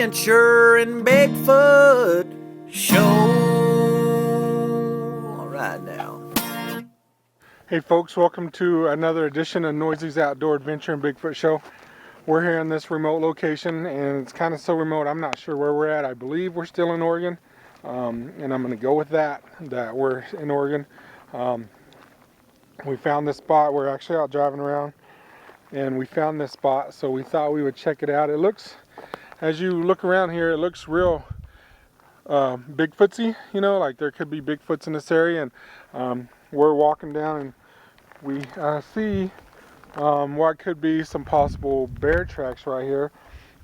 Adventure and Bigfoot Show. All right now. Hey folks, welcome to another edition of Noisy's Outdoor Adventure and Bigfoot Show. We're here in this remote location, and it's kind of so remote I'm not sure where we're at. I believe we're still in Oregon, and I'm going to go with that we're in Oregon. We found this spot. We're actually out driving around, and we found this spot, so we thought we would check it out. It looks, as you look around here, it looks real Bigfootsy, you know, like there could be Bigfoots in this area, and we're walking down and we see what could be some possible bear tracks right here,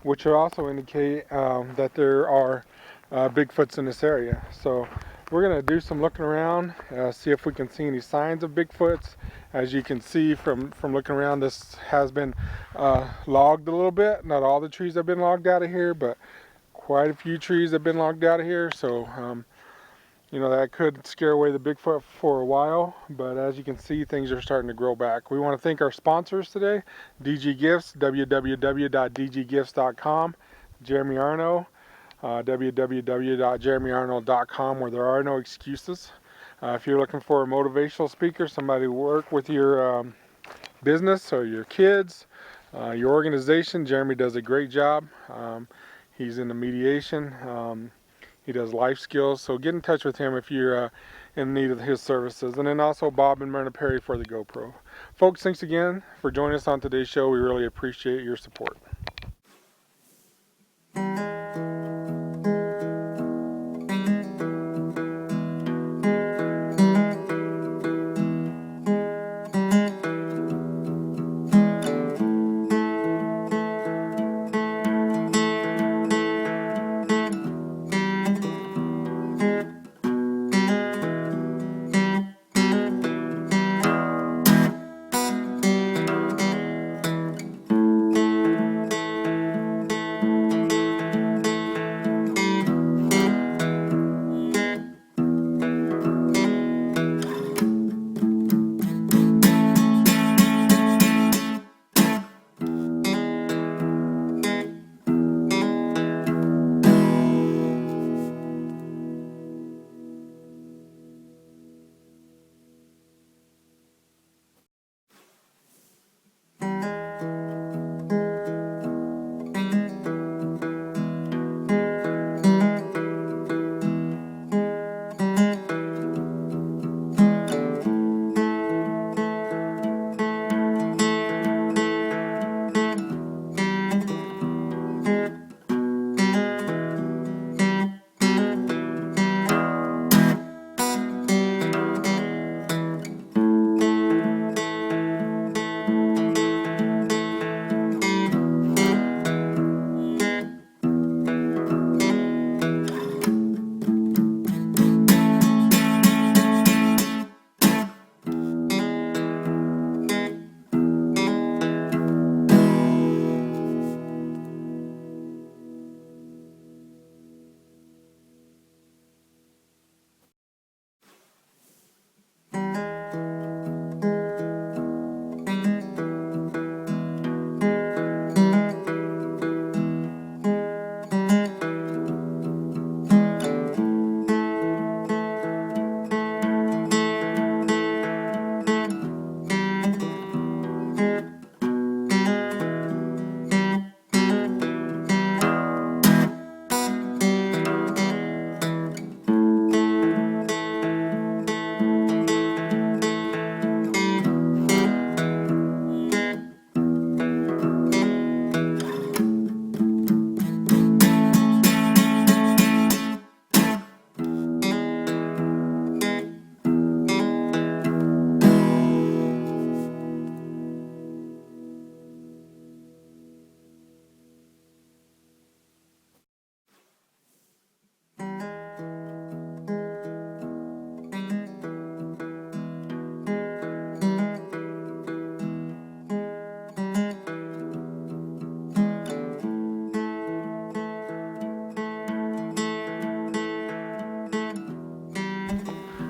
which would also indicate that there are Bigfoots in this area. So we're going to do some looking around, see if we can see any signs of Bigfoots. As you can see from looking around, this has been logged a little bit. Not all the trees have been logged out of here, but quite a few trees have been logged out of here. So you know, that could scare away the Bigfoot for a while, but as you can see, things are starting to grow back. We want to thank our sponsors today, DG Gifts, www.dggifts.com, Jeremy Arno, www.jeremyarno.com, where there are no excuses. If you're looking for a motivational speaker, somebody to work with your business or your kids, your organization, Jeremy does a great job. He's in the mediation. He does life skills, so get in touch with him if you're in need of his services. And then also Bob and Myrna Perry for the GoPro. Folks, thanks again for joining us on today's show. We really appreciate your support.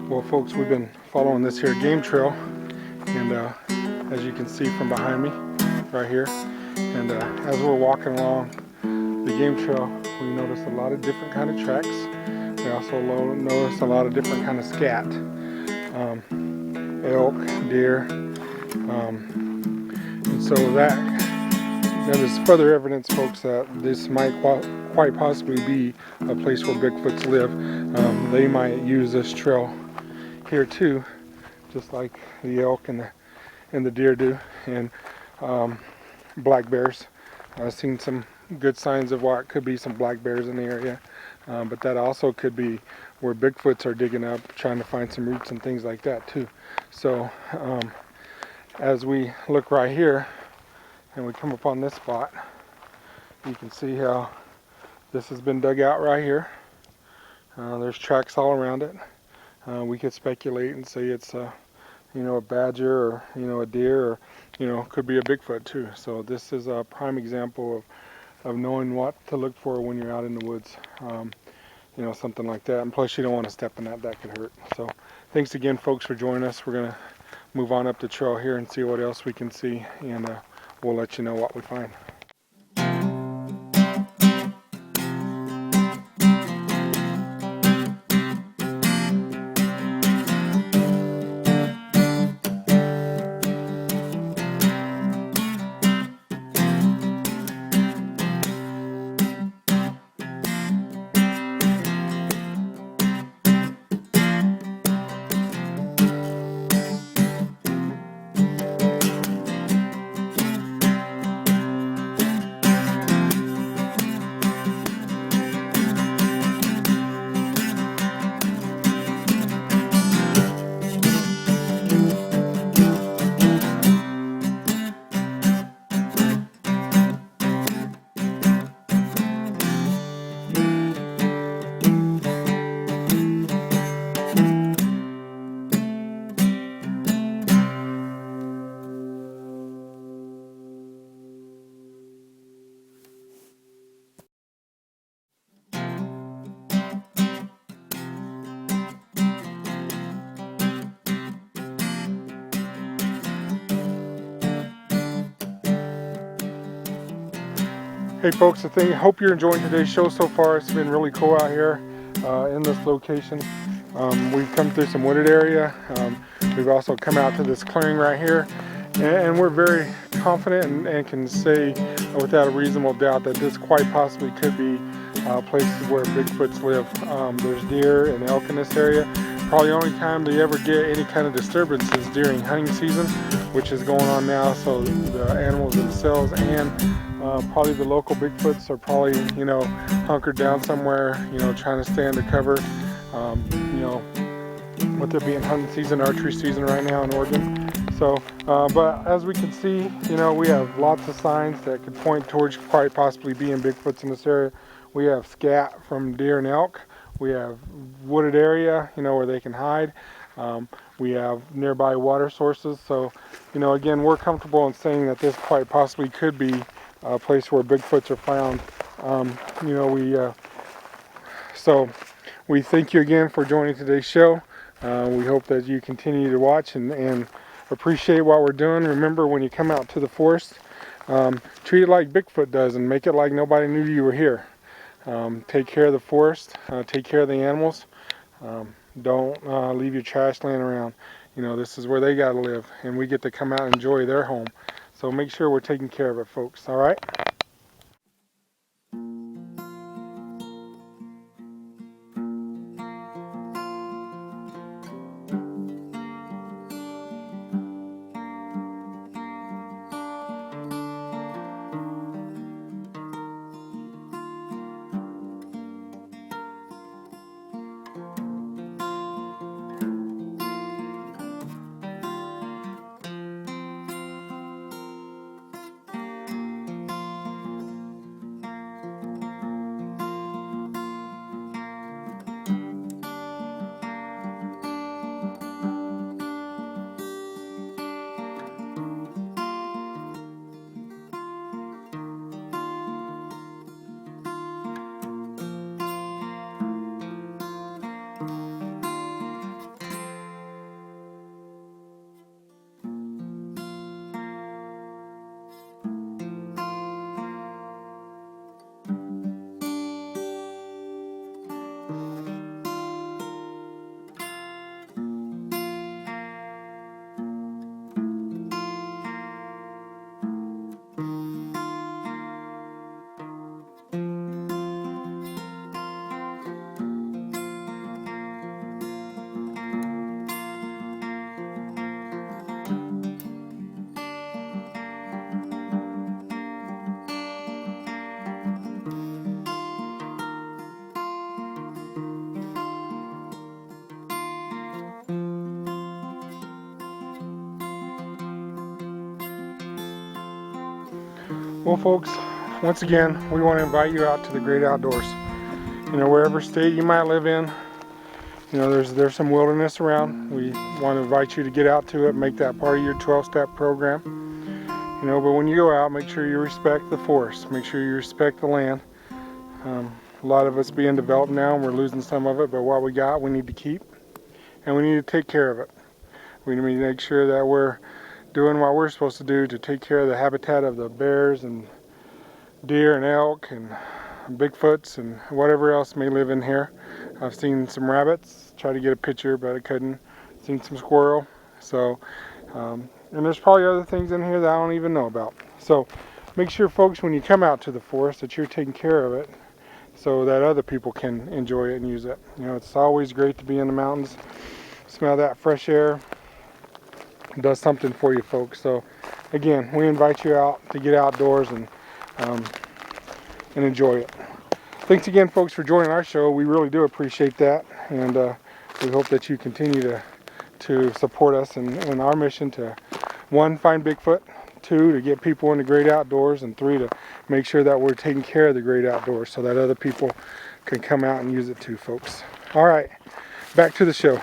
Well, folks, we've been following this here game trail, and as you can see from behind me, right here, and as we're walking along the game trail, we notice a lot of different kind of tracks. We also notice a lot of different kind of scat, elk, deer, and so that is further evidence, folks, that this might quite possibly be a place where Bigfoots live. They might use this trail here too, just like the elk and the deer do, and black bears. I've seen some good signs of what could be some black bears in the area, but that also could be where Bigfoots are digging up, trying to find some roots and things like that too. So as we look right here and we come upon this spot, you can see how this has been dug out right here. There's tracks all around it. We could speculate and say it's a badger, or a deer, or could be a Bigfoot too. So this is a prime example of knowing what to look for when you're out in the woods. Something like that. And plus, you don't want to step in that could hurt. So thanks again, folks, for joining us. We're gonna move on up the trail here and see what else we can see, and we'll let you know what we find. Hey folks, hope you're enjoying today's show so far. It's been really cool out here in this location. We've come through some wooded area. We've also come out to this clearing right here, and we're very confident and can say without a reasonable doubt that this quite possibly could be places where Bigfoots live. There's deer and elk in this area. Probably the only time they ever get any kind of disturbance is during hunting season, which is going on now. So the animals themselves and probably the local Bigfoots are probably, hunkered down somewhere, trying to stay under cover. With it being hunting season, archery season right now in Oregon. So, but as we can see, we have lots of signs that could point towards quite possibly being Bigfoots in this area. We have scat from deer and elk. We have wooded area, where they can hide. We have nearby water sources. So, again, we're comfortable in saying that this quite possibly could be a place where Bigfoots are found. So we thank you again for joining today's show. We hope that you continue to watch and appreciate what we're doing. Remember, when you come out to the forest, treat it like Bigfoot does and make it like nobody knew you were here. Take care of the forest, take care of the animals. Don't leave your trash laying around. This is where they got to live, and we get to come out and enjoy their home. So make sure we're taking care of it, folks. All right? Well, folks, once again, we want to invite you out to the great outdoors. You know, wherever state you might live in, you know, there's some wilderness around. We want to invite you to get out to it, make that part of your 12-step program. You know, but when you go out, make sure you respect the forest. Make sure you respect the land. A lot of it's being developed now, and we're losing some of it, but what we got, we need to keep, and we need to take care of it. We need to make sure that we're doing what we're supposed to do to take care of the habitat of the bears and deer and elk and Bigfoots and whatever else may live in here. I've seen some rabbits, tried to get a picture, but I couldn't. Seen some squirrel. So, and there's probably other things in here that I don't even know about. So, make sure, folks, when you come out to the forest, that you're taking care of it, so that other people can enjoy it and use it. You know, it's always great to be in the mountains, smell that fresh air. It does something for you, folks. So, again, we invite you out to get outdoors and enjoy it. Thanks again, folks, for joining our show. We really do appreciate that, and we hope that you continue to support us in our mission to, 1, find Bigfoot, 2, to get people in the great outdoors, and 3, to make sure that we're taking care of the great outdoors so that other people can come out and use it too, folks. All right, back to the show.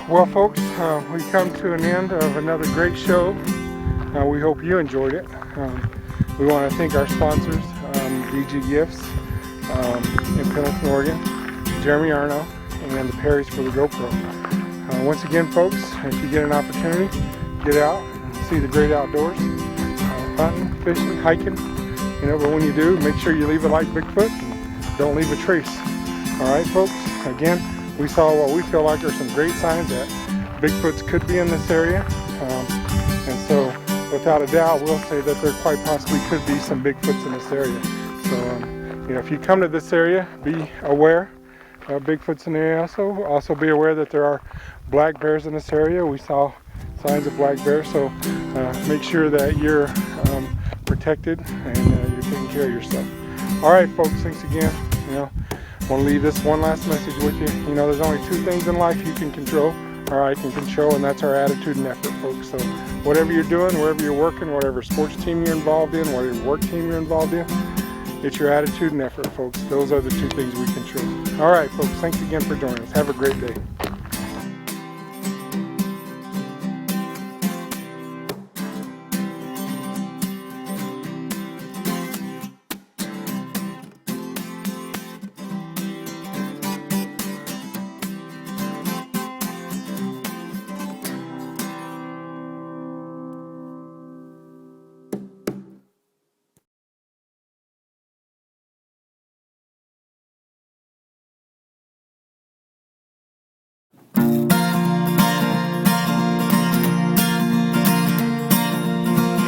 Well, folks, we come to an end of another great show. We hope you enjoyed it. We want to thank our sponsors, DG Gifts in Pendleton, Oregon, Jeremy Arno, and the Perrys for the GoPro. Once again, folks, if you get an opportunity, get out and see the great outdoors, hunting, fishing, hiking. You know, but when you do, make sure you leave it like Bigfoot and don't leave a trace. All right, folks. Again, we saw what we feel like are some great signs that Bigfoots could be in this area, and so without a doubt, we'll say that there quite possibly could be some Bigfoots in this area. So, you know, if you come to this area, be aware of Bigfoots in the area. Also be aware that there are black bears in this area. We saw signs of black bears, so make sure that you're protected and you're taking care of yourself. All right, folks. Thanks again. You know, I want to leave this one last message with you. You know, there's only 2 things in life you can control, or I can control, and that's our attitude and effort, folks. So whatever you're doing, wherever you're working, whatever sports team you're involved in, whatever work team you're involved in, it's your attitude and effort, folks. Those are the 2 things we control. All right, folks. Thanks again for joining us. Have a great day.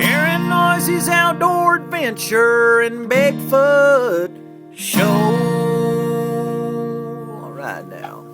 Aaron Noisey's Outdoor Adventure and Bigfoot Show. All right now.